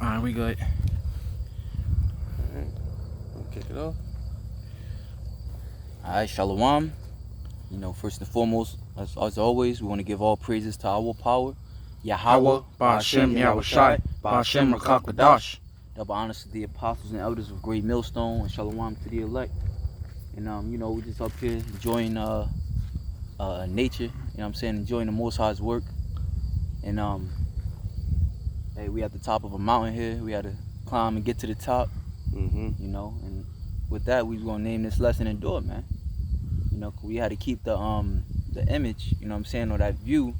Alright, we good. Alright, we'll kick it off. Alright, Shalom. First and foremost, as always, we want to give all praises to our power, Yahweh, Ba'ashem, Yahweh Shai, Ba'ashem, Rakak Kadash. Double honors to the apostles and elders of Great Millstone, and Shalom to the elect. And we just up here enjoying nature, enjoying the Most High's work. And hey, we at the top of a mountain here. We had to climb and get to the top. And with that, we was gonna name this lesson Endure, man. We had to keep the image, or that view,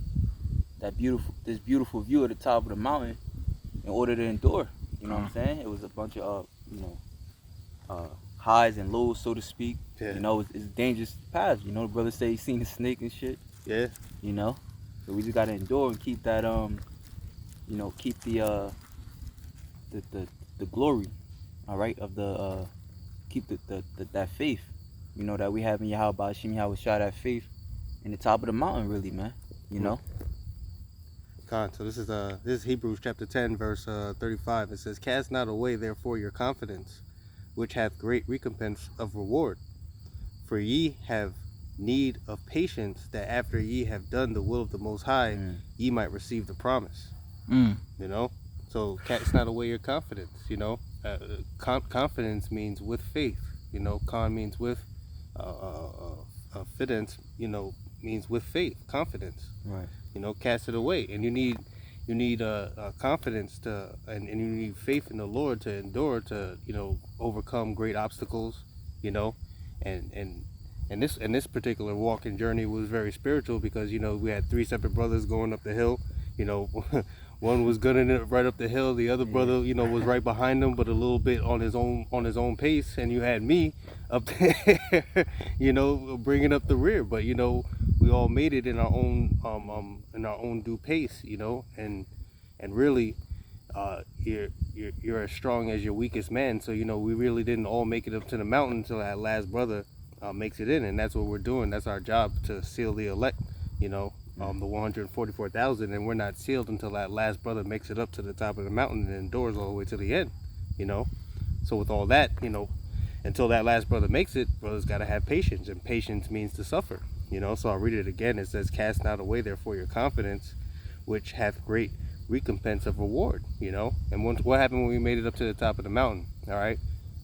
this beautiful view at the top of the mountain in order to endure. What I'm saying? It was a bunch of highs and lows, so to speak. Yeah. It's dangerous paths. The brother say he seen a snake and shit. Yeah. So we just gotta endure and keep that keep the glory, all right, of the keep that faith, that we have in Yahweh Ba'ashem, Yahweh Shai, that faith in the top of the mountain, really, man. So this is Hebrews chapter 10, verse 35. It says, "Cast not away therefore your confidence, which hath great recompense of reward. For ye have need of patience, that after ye have done the will of the Most High, ye might receive the promise." So cast not away your confidence. Confidence means with faith. Con means with, fidence, means with faith, confidence. Right. Cast it away, and you need confidence and you need faith in the Lord to endure, to overcome great obstacles. And this particular walk and journey was very spiritual, because we had three separate brothers going up the hill. One was gunning it right up the hill. The other brother, was right behind him, but a little bit on his own pace. And you had me up there, bringing up the rear. But we all made it in our own due pace. And really, you're as strong as your weakest man. So we really didn't all make it up to the mountain until that last brother makes it in, and that's what we're doing. That's our job, to seal the elect. The 144,000, and we're not sealed until that last brother makes it up to the top of the mountain and endures all the way to the end. So with all that, until that last brother makes it, brothers got to have patience, and patience means to suffer. So I'll read it again. It says, "Cast not away therefore your confidence, which hath great recompense of reward." And what happened when we made it up to the top of the mountain? All right,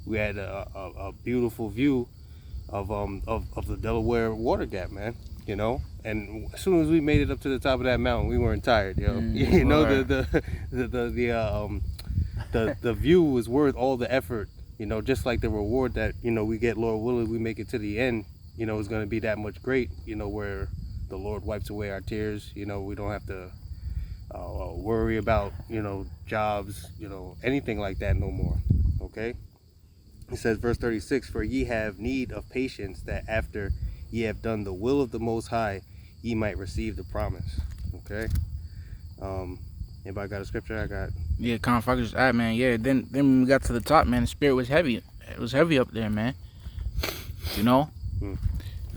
we had a beautiful view of the Delaware water gap, man. And as soon as we made it up to the top of that mountain, we weren't tired, the view was worth all the effort, just like the reward that, we get, Lord willing, we make it to the end, is going to be that much great, where the Lord wipes away our tears. We don't have to worry about, jobs, anything like that no more. Okay. It says, verse 36, "For ye have need of patience, that after ye have done the will of the Most High, ye might receive the promise." Okay. Anybody got a scripture? I got. Yeah, if I could just add, man. Yeah, then when we got to the top, man, the spirit was heavy. It was heavy up there, man.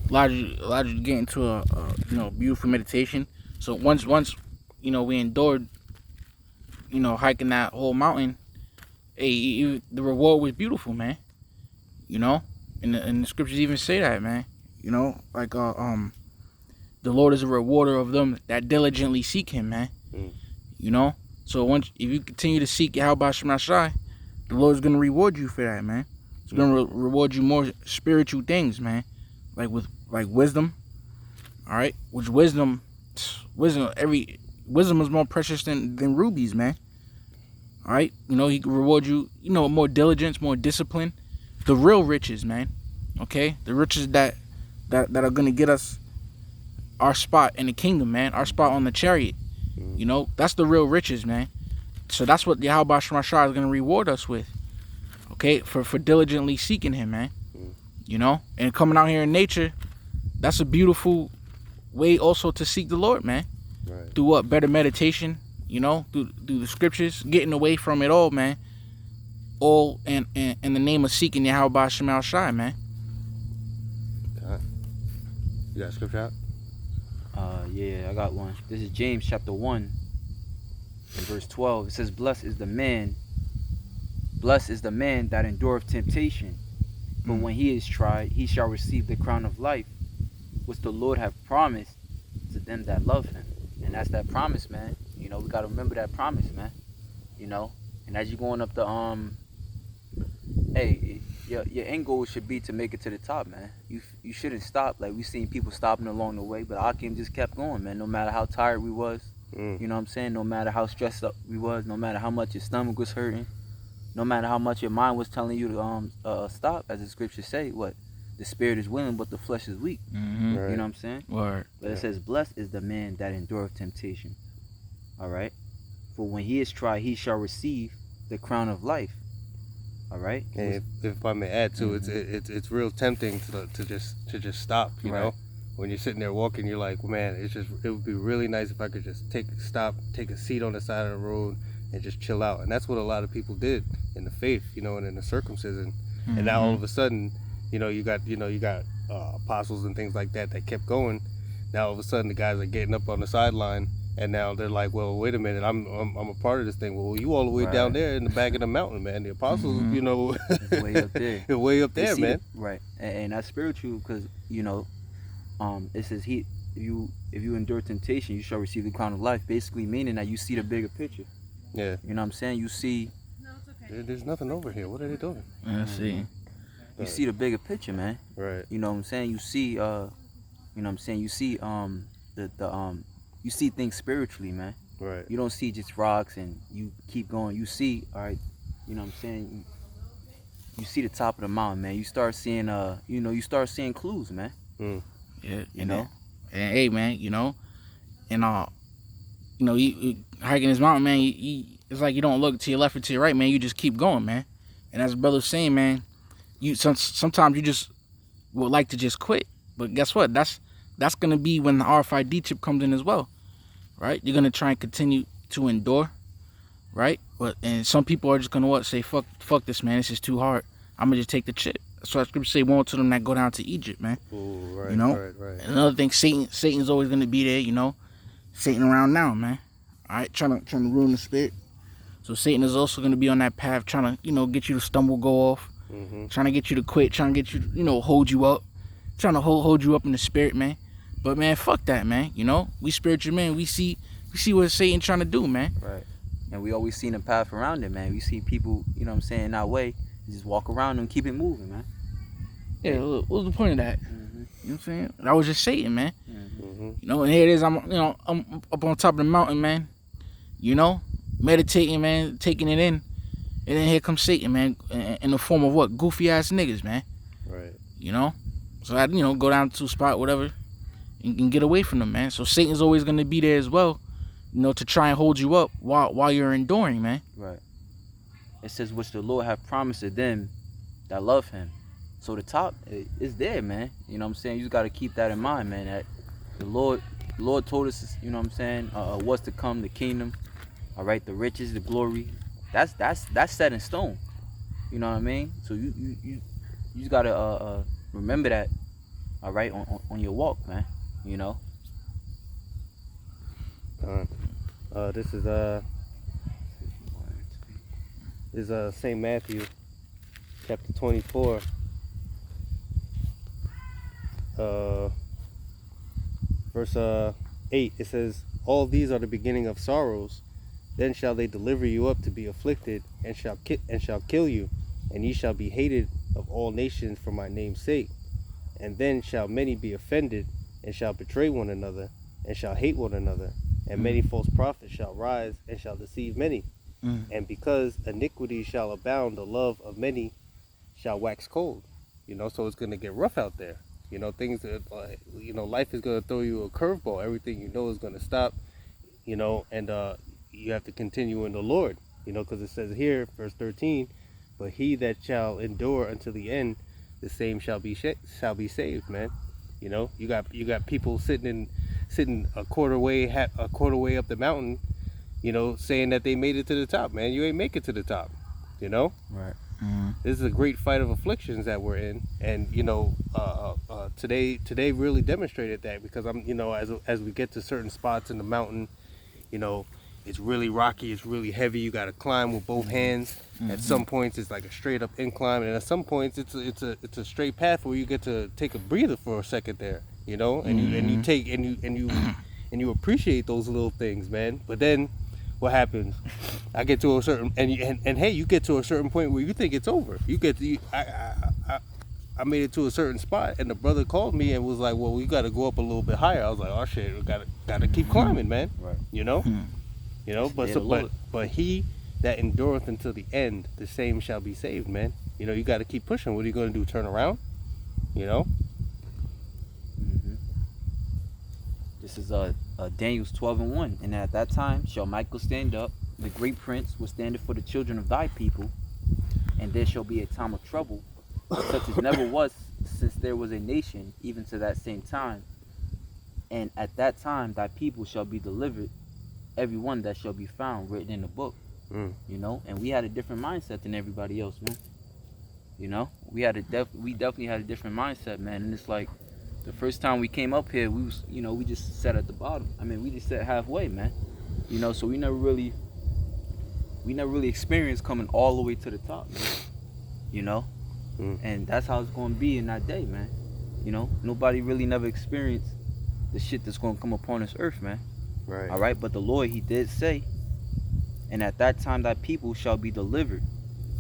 Allowed you to get into a beautiful meditation. So once we endured, hiking that whole mountain, the reward was beautiful, man. And the scriptures even say that, man. The Lord is a rewarder of them that diligently seek Him, man. So if you continue to seek Yahweh Ba'ashem Shai, the Lord's gonna reward you for that, man. It's gonna reward you more spiritual things, man, like wisdom. All right, which wisdom is more precious than rubies, man. All right, He can reward you, more diligence, more discipline, the real riches, man. Okay, the riches that are gonna get us our spot in the kingdom, man, our spot on the chariot. That's the real riches, man. So that's what Yahweh Ba'ashem Shai is gonna reward us with. Okay, for diligently seeking Him, man. And coming out here in nature, that's a beautiful way also to seek the Lord, man. Right. Through what? Better meditation, through the scriptures, getting away from it all, man. All in the name of seeking Yahweh Ba'ashem Shai, man. Okay. You got a scripture out? Yeah, I got one. This is James chapter 1 and verse 12. It says, "Blessed is the man Blessed is the man that endureth temptation, for when he is tried, he shall receive the crown of life, which the Lord hath promised to them that love him. And that's that promise, man. You know, we gotta remember that promise, man. You know, and as you're going up the hey, your end goal should be to make it to the top, man. You shouldn't stop. Like, we seen people stopping along the way, but Akim just kept going, man. No matter how tired we was, you know what I'm saying? No matter how stressed up we was, no matter how much your stomach was hurting, no matter how much your mind was telling you to stop, as the scriptures say, what? The spirit is willing, but the flesh is weak. Mm-hmm. Right. You know what I'm saying? Word. But it says, blessed is the man that endureth temptation. All right? For when he is tried, he shall receive the crown of life. All right? And if I may add too, it's real tempting to just stop. You know, when you're sitting there walking, you're like, man, it would be really nice if I could just take a seat on the side of the road and just chill out. And that's what a lot of people did in the faith, you know, and in the circumcision. And now all of a sudden, you got apostles and things like that kept going. Now all of a sudden the guys are getting up on the sideline, and now they're like, well, wait a minute, I'm a part of this thing. Well, you all the way down there in the back of the mountain, man. The apostles, you know, It's way up there. they're way up there, man. Right, and that's spiritual, because you know, it says if you endure temptation, you shall receive the crown of life. Basically meaning that you see the bigger picture. Yeah. You know what I'm saying? You see. There's nothing over here. What are they doing? Let's see. You see the bigger picture, man. Right. You know what I'm saying? You see, you know what I'm saying? You see, you see things spiritually, man. Right. You don't see just rocks and you keep going. You see, all right, you know what I'm saying? You see the top of the mountain, man. You start seeing, you start seeing clues, man. Yeah. You know? And hey, man, you know, and you hiking this mountain, man. It's like you don't look to your left or to your right, man. You just keep going, man. And as brother's saying, man, sometimes you just would like to just quit, but guess what? That's gonna be when the RFID chip comes in as well, right? You're gonna try and continue to endure, right? And some people are just gonna say, fuck this, man. This is too hard. I'm gonna just take the chip. That's why scripture say, "Woe to them that go down to Egypt," man. Ooh, right. You know. Right. And another thing, Satan's always gonna be there. You know, Satan around now, man. All right, trying to ruin the spirit. So Satan is also gonna be on that path, trying to get you to stumble, go off. Trying to get you to quit, trying to get you to, hold you up, trying to hold you up in the spirit, man. But man, fuck that, man. You know, we spiritual men. We see what Satan trying to do, man. Right. And we always seen the path around it, man. We see people, you know what I'm saying, in our way, just walk around and keep it moving, man. Yeah, what was the point of that? You know what I'm saying? That was just Satan, man. You know, and here it is. I'm up on top of the mountain, man. You know, meditating, man, taking it in. And then here comes Satan, man, in the form of what? Goofy ass niggas, man. Right. You know? So I, go down to a spot, whatever, and get away from them, man. So Satan's always gonna be there as well, to try and hold you up while you're enduring, man. Right. It says, which the Lord hath promised to them that love him. So the top is there, man. You know what I'm saying? You just gotta keep that in mind, man. That the Lord told us, you know what I'm saying, what's to come, the kingdom, all right, the riches, the glory. That's set in stone. You know what I mean? So you just gotta remember that, all right, on your walk, man. You know. This is St. Matthew, chapter 24, verse 8. It says, "All these are the beginning of sorrows. Then shall they deliver you up to be afflicted, and shall kill you, and ye shall be hated of all nations for my name's sake. And then shall many be offended, and shall betray one another, and shall hate one another. And many false prophets shall rise, and shall deceive many. And because iniquity shall abound, the love of many shall wax cold." So it's going to get rough out there. Things that, life is going to throw you a curveball. Everything is going to stop, and you have to continue in the Lord, because it says here, verse 13, "But he that shall endure until the end, the same shall be saved," man. You got people sitting a quarter way up the mountain, saying that they made it to the top, man. You ain't make it to the top, Right. This is a great fight of afflictions that we're in, and today really demonstrated that, because I'm as we get to certain spots in the mountain, it's really rocky, it's really heavy. You got to climb with both hands. At some points, it's like a straight up incline, and at some points, it's a straight path where you get to take a breather for a second there, you know, and you appreciate those little things, man. But then, what happens? I get to a certain and hey, you get to a certain point where you think it's over. I made it to a certain spot, and the brother called me and was like, "Well, we got to go up a little bit higher." I was like, "Oh shit, we gotta keep climbing, man." Right. You know, you know. But he that endureth until the end, the same shall be saved, man. You know, you got to keep pushing. What are you gonna do? Turn around? You know. This is Daniel's 12:1. And at that time shall Michael stand up, the great prince will stand for the children of thy people, and there shall be a time of trouble, such as never was since there was a nation, even to that same time. And at that time thy people shall be delivered, every one that shall be found written in the book. You know, and we had a different mindset than everybody else, man. You know, we definitely had a different mindset, man. And it's like the first time we came up here, we just sat at the bottom. I mean, we just sat halfway, man. You know, so we never really experienced coming all the way to the top, man. You know, and that's how it's going to be in that day, man. You know, nobody really never experienced the shit that's going to come upon this earth, man. Right. All right, but the Lord, he did say, and at that time thy people shall be delivered.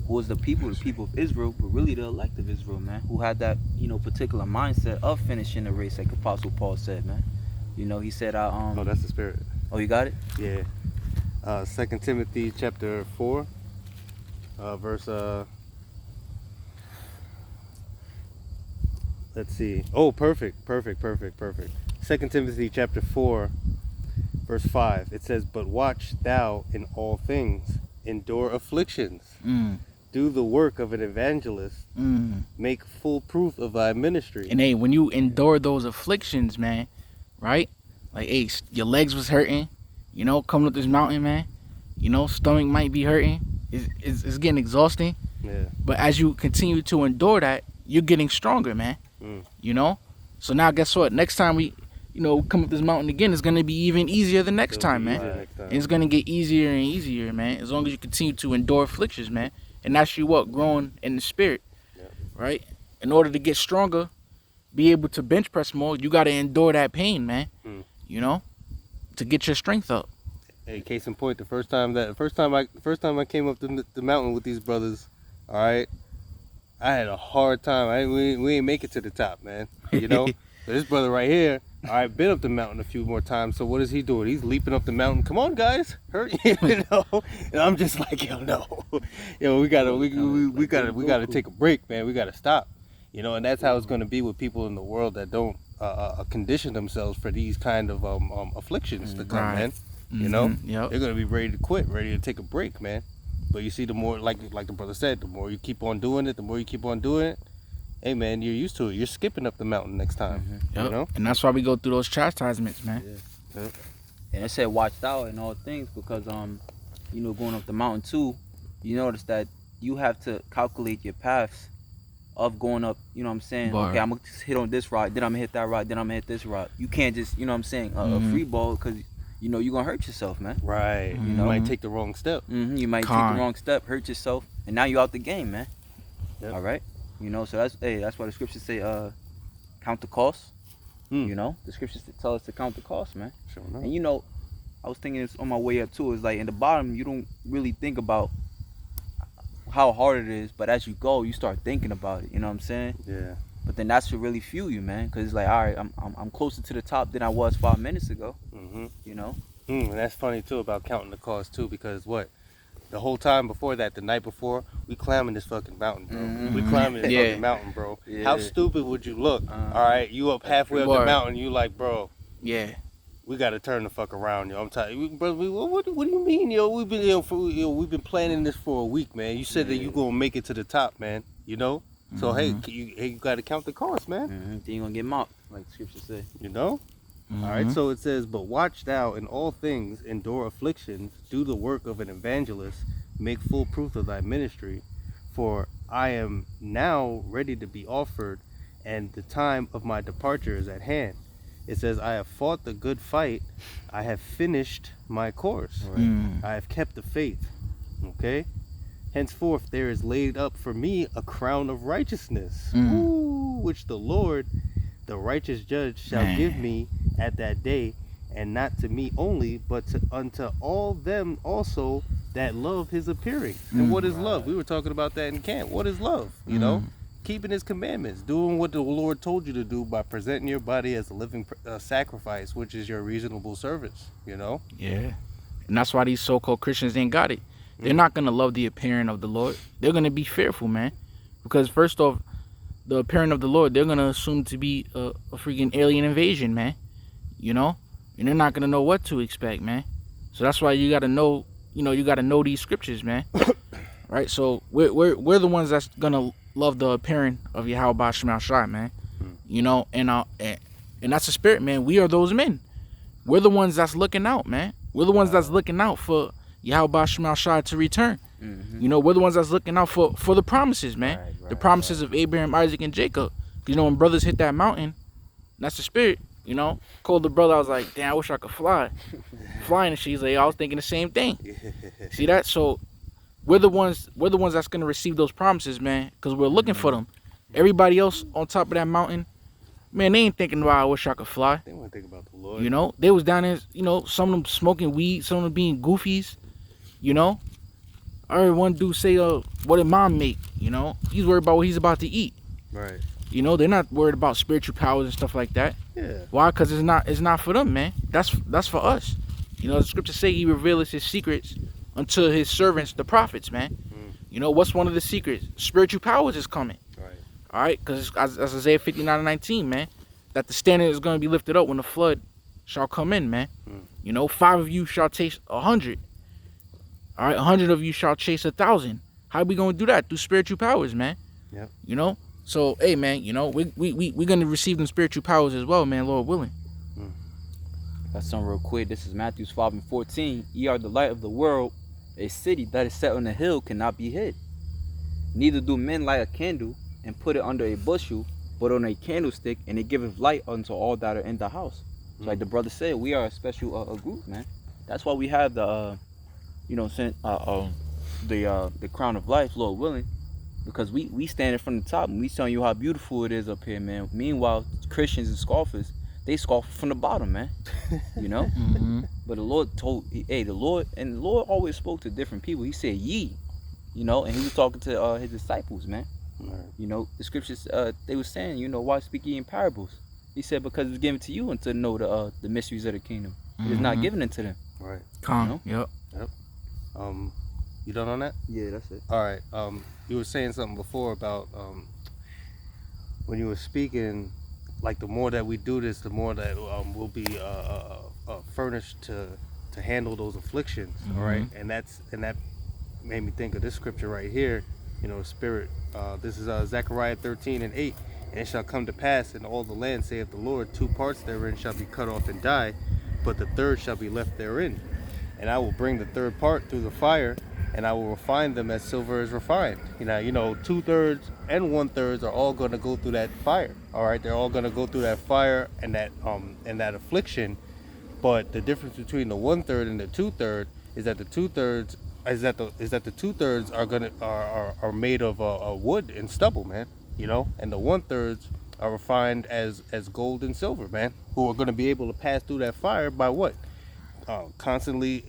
Who was the people? The people of Israel, but really the elect of Israel, man, who had that, particular mindset of finishing the race, like Apostle Paul said, man. You know, he said, Oh, that's the spirit. Oh, you got it? Yeah. 2 Timothy chapter 4, verse, let's see. Oh, perfect. 2 Timothy chapter 4, verse 5. It says, "But watch thou in all things, endure afflictions, do the work of an evangelist, make full proof of thy ministry." And hey, when you endure those afflictions, man, right? Like, hey, your legs was hurting, coming up this mountain, man. Stomach might be hurting. It's getting exhausting. Yeah. But as you continue to endure that, you're getting stronger, man. So now guess what? Next time we come up this mountain again, it's gonna be even easier the next time, man. And it's gonna get easier and easier, man. As long as you continue to endure afflictions, man. And that's you growing in the spirit, right? In order to get stronger, be able to bench press more, you gotta endure that pain, man. To get your strength up. Hey, case in point, the first time I came up the mountain with these brothers, all right, I had a hard time. We ain't make it to the top, man. But this brother right here, all right, been up the mountain a few more times. So what is he doing? He's leaping up the mountain. Come on, guys, hurt, And I'm just like, yo, no, we gotta take a break, man. We gotta stop, And that's how it's gonna be with people in the world that don't condition themselves for these kind of afflictions to come, man. They're gonna be ready to quit, ready to take a break, man. But you see, the more, like the brother said, the more you keep on doing it, hey, man, you're used to it. You're skipping up the mountain next time, And that's why we go through those chastisements, man. Yeah. And it said watch thou in all things because, going up the mountain too, you notice that you have to calculate your paths of going up, Okay, I'm going to hit on this rock, then I'm going to hit that rock, then I'm going to hit this rock. You can't just, a free ball because, you're going to hurt yourself, man. Right. You might take the wrong step. You might take the wrong step, hurt yourself, and now you're out the game, man. Yep. All right? So that's why the scriptures say count the cost. The scriptures tell us to count the cost, man. Sure enough. And I was thinking this on my way up too. It's like in the bottom, you don't really think about how hard it is, but as you go, you start thinking about it. You know what I'm saying? Yeah. But then that's what really fuel you, man. Cause it's like, all right, I'm closer to the top than I was 5 minutes ago. And that's funny too about counting the cost too, because the whole time before that, the night before, we climbing this fucking mountain, bro. We climbing this fucking mountain, bro. Yeah. How stupid would you look? All right, you up halfway up the mountain, you like, bro. Yeah. We gotta turn the fuck around, yo. I'm tired, bro. What do you mean, yo? We've been planning this for a week, man. You said that you gonna make it to the top, man. So hey, you gotta count the cost, man. Then you gonna get mocked, like the scripture say. All right, so it says, "But watch thou in all things, endure afflictions, do the work of an evangelist, make full proof of thy ministry. For I am now ready to be offered, and the time of my departure is at hand. It says, I have fought the good fight. I have finished my course. I have kept the faith. Okay? Henceforth there is laid up for me a crown of righteousness, which the Lord, the righteous judge, shall give me at that day, and not to me only, but unto all them also that love his appearing. And what is love? We were talking about that in camp. What is love? You know? Keeping his commandments, doing what the Lord told you to do by presenting your body as a living sacrifice, which is your reasonable service, you know? Yeah. And that's why these so-called Christians ain't got it. They're not going to love the appearing of the Lord. They're going to be fearful, man. Because first off, the appearing of the Lord, they're going to assume to be a freaking alien invasion, man. You know? And they're not going to know what to expect, man. So that's why you got to know, you got to know these scriptures, man. Right? So we're the ones that's going to love the appearing of Yahweh Shema Shai, man. You know, and that's the spirit, man. We are those men. We're the ones that's looking out, man. We're the ones that's looking out for Yahweh Shema Shai to return. You know, we're the ones that's looking out for the promises, man. The promises of Abraham, Isaac, and Jacob. You know, when brothers hit that mountain, that's the spirit, you know. Called the brother, I was like, damn, I wish I could fly. Flying and shit. He's like, I was thinking the same thing. See that? So we're the ones that's gonna receive those promises, man, because we're looking for them. Everybody else on top of that mountain, man, they ain't thinking about I wish I could fly. They want to think about the Lord. You know, they was down there, you know, some of them smoking weed, some of them being goofies, you know. I heard one dude say, what did mom make? You know, he's worried about what he's about to eat. Right. You know, they're not worried about spiritual powers and stuff like that. Yeah. Why? Because it's not for them, man. That's for us. You know, the scriptures say he reveals his secrets unto his servants, the prophets, man. You know, what's one of the secrets? Spiritual powers is coming. Right. All right, because as Isaiah 59:19, man, that the standard is going to be lifted up when the flood shall come in, man. You know, 5 of you shall chase 100. All right, 100 of you shall chase 1,000. How are we going to do that? Through spiritual powers, man. Yep. You know, so hey, man, you know, we're going to receive them spiritual powers as well, man, Lord willing. Got some real quick. This is Matthew 5:14. Ye are the light of the world. A city that is set on a hill cannot be hid. Neither do men light a candle and put it under a bushel, but on a candlestick, and it giveth light unto all that are in the house. So like the brother said, we are a special group, man. That's why we have the, the crown of life, Lord willing, because we standing from the top and we telling you how beautiful it is up here, man. Meanwhile, Christians and scoffers, they scoff from the bottom, man. You know. But the Lord the Lord always spoke to different people. He said, "Ye," you know, and he was talking to his disciples, man. You know, the scriptures, they were saying, you know, why speak ye in parables? He said, because it was given to you and to know the mysteries of the kingdom. It is not given unto them. Right. Calm. You know? Yep. You done on that? Yeah, that's it. All right. You were saying something before about when you were speaking, like the more that we do this, the more that we'll be furnished to handle those afflictions. All right. And that made me think of this scripture right here. You know, spirit. This is Zechariah 13:8. And it shall come to pass in all the land, saith the Lord, 2 parts therein shall be cut off and die, but the third shall be left therein. And I will bring the third part through the fire, and I will refine them as silver is refined. You know, 2/3 and 1/3 are all going to go through that fire. All right, they're all going to go through that fire and that affliction. But the difference between the 1/3 and the 2/3 is that the 2/3 are made of wood and stubble, man. You know, and the 1/3 are refined as gold and silver, man. Who are going to be able to pass through that fire by what? Constantly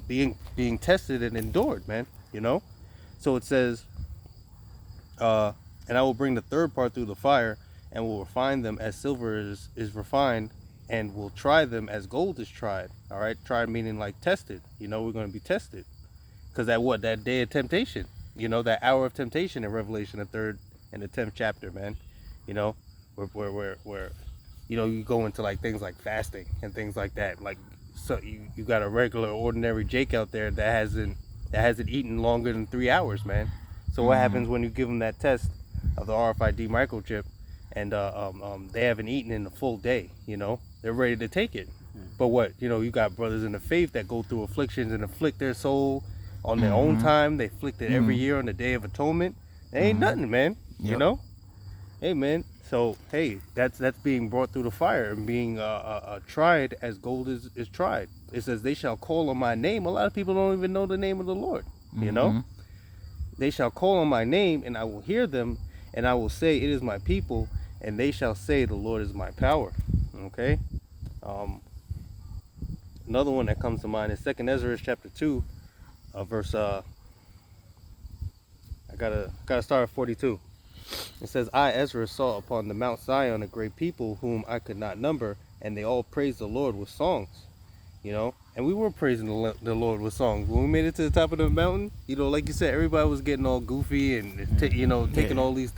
being tested and endured, man. You know, so it says, and I will bring the third part through the fire, and will refine them as silver is refined, and will try them as gold is tried. All right, tried meaning like tested. You know, we're going to be tested, because that day of temptation. You know, that hour of temptation in Revelation, the 3rd and the 10th chapter, man. You know, where you know, you go into like things like fasting and things like that. Like, so you got a regular, ordinary Jake out there that hasn't eaten longer than 3 hours, man. So what happens when you give them that test of the RFID microchip, and they haven't eaten in a full day? You know, they're ready to take it. But what, you know, you got brothers in the faith that go through afflictions and afflict their soul on their own time. They afflict it every year on the Day of Atonement. They ain't nothing, man. You know? Hey, man, So hey, that's being brought through the fire and being tried as gold is tried. It says they shall call on my name. A lot of people don't even know the name of the Lord. You know, they shall call on my name, and I will hear them, and I will say, it is my people, and they shall say, the Lord is my power. Okay. Another one that comes to mind is 2 Ezra chapter 2, verse. I gotta start at 42. It says, I, Ezra, saw upon the Mount Zion a great people whom I could not number, and they all praised the Lord with songs. You know, and we were praising the Lord with songs. When we made it to the top of the mountain, you know, like you said, everybody was getting all goofy and, you know, taking all these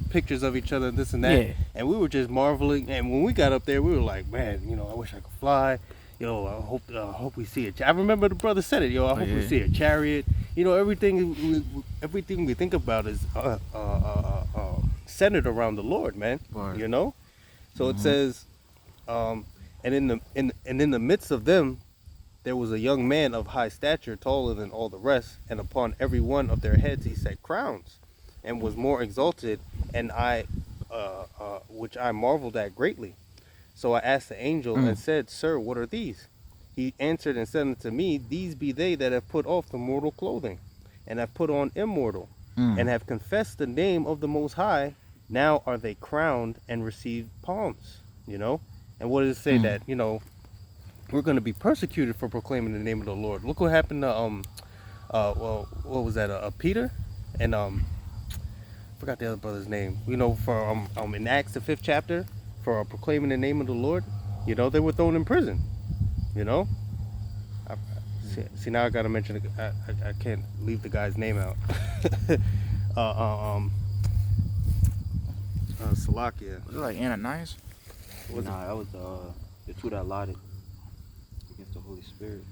pictures of each other, this and that. Yeah. And we were just marveling. And when we got up there, we were like, man, you know, I wish I could fly. Yo, I hope we see it. I remember the brother said it. Yo, I hope we see a chariot. You know, everything we think about is centered around the Lord, man. Right. You know, so it says, and in the midst of them, there was a young man of high stature, taller than all the rest, and upon every one of their heads he set crowns, and was more exalted, and which I marveled at greatly. So I asked the angel and said, Sir, what are these? He answered and said unto me, These be they that have put off the mortal clothing, and have put on immortal, and have confessed the name of the Most High. Now are they crowned and received palms. You know? And what does it say? That, you know, we're going to be persecuted for proclaiming the name of the Lord. Look what happened to, well, what was that? Peter? And, forgot the other brother's name. You know, for, in Acts, the 5th chapter, for proclaiming the name of the Lord, you know, they were thrown in prison, you know. See, now I gotta mention it. I can't leave the guy's name out. Salakia. Was it like Ananias? Nah, that was the two that lied against the Holy Spirit.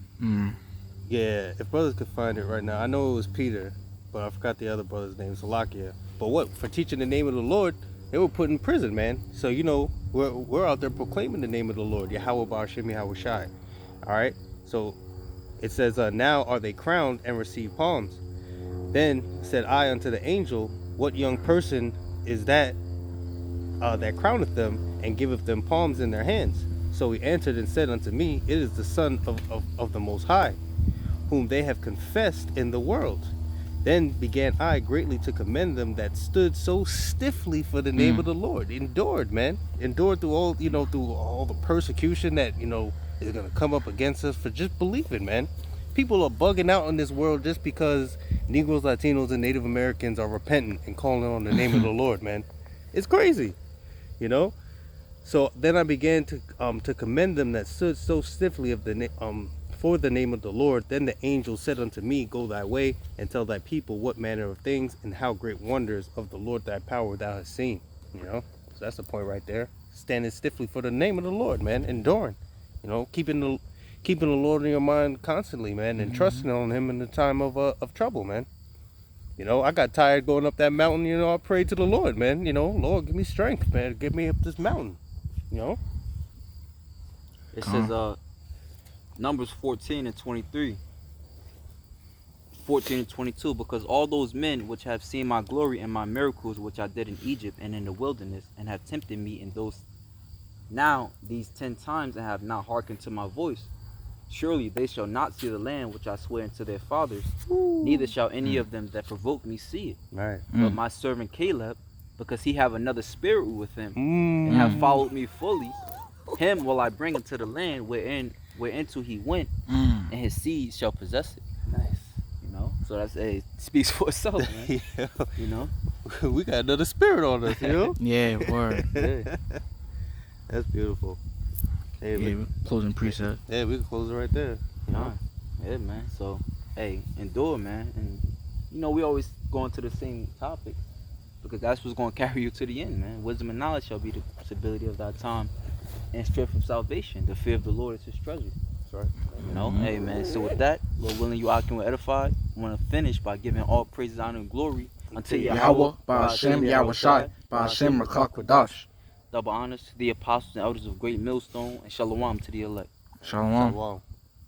Yeah, if brothers could find it right now. I know it was Peter, but I forgot the other brother's name, Salakia. But what, for teaching the name of the Lord, they were put in prison, man. So, you know, we're out there proclaiming the name of the Lord, Yahweh Ba'ashem Yahweh Shai. All right? So it says, now are they crowned and receive palms. Then said I unto the angel, What young person is that that crowneth them and giveth them palms in their hands? So he answered and said unto me, It is the Son of the Most High, whom they have confessed in the world. Then began I greatly to commend them that stood so stiffly for the name of the Lord. Endured, man. Endured through all, you know, through all the persecution that, you know, is going to come up against us for just believing, man. People are bugging out in this world just because Negroes, Latinos, and Native Americans are repentant and calling on the name of the Lord, man. It's crazy, you know. So then I began to commend them that stood so stiffly of the for the name of the Lord. Then the angel said unto me, Go thy way, and tell thy people what manner of things and how great wonders of the Lord thy power thou hast seen. You know, so that's the point right there. Standing stiffly for the name of the Lord, man, enduring. You know, keeping the Lord in your mind constantly, man, and trusting on Him in the time of trouble, man. You know, I got tired going up that mountain. You know, I prayed to the Lord, man. You know, Lord, give me strength, man. Get me up this mountain. You know. It says, Numbers 14 and 23. 14 and 22. Because all those men which have seen my glory and my miracles which I did in Egypt and in the wilderness, and have tempted me in those now these 10 times, and have not hearkened to my voice, surely they shall not see the land which I swear unto their fathers, neither shall any of them that provoke me see it. Right. But my servant Caleb, because he have another spirit with him, and have followed me fully, him will I bring into the land whereinto he went, and his seed shall possess it. Nice. You know, so that's it speaks for itself, man. Yeah. You know, We got another spirit on us, you know. Yeah, word. yeah. That's beautiful. Hey, Yeah, closing precept. yeah, we can close it right there. You know? Yeah, man. So, hey, endure, man. And, you know, we always go into the same topic because that's what's going to carry you to the end, man. Wisdom and knowledge shall be the stability of thy time and strength of salvation. The fear of the Lord is his treasure. That's right. You know, hey, man. So, with that, Lord willing, you all can be edified. I want to finish by giving all praises, honor, and glory unto Yahweh, Ba'ashem, Yahweh Shai, Ba'ashem, Rakak Wadash. Double honors to the apostles and elders of Great Millstone, and shalom to the elect. Shalom. Shalom.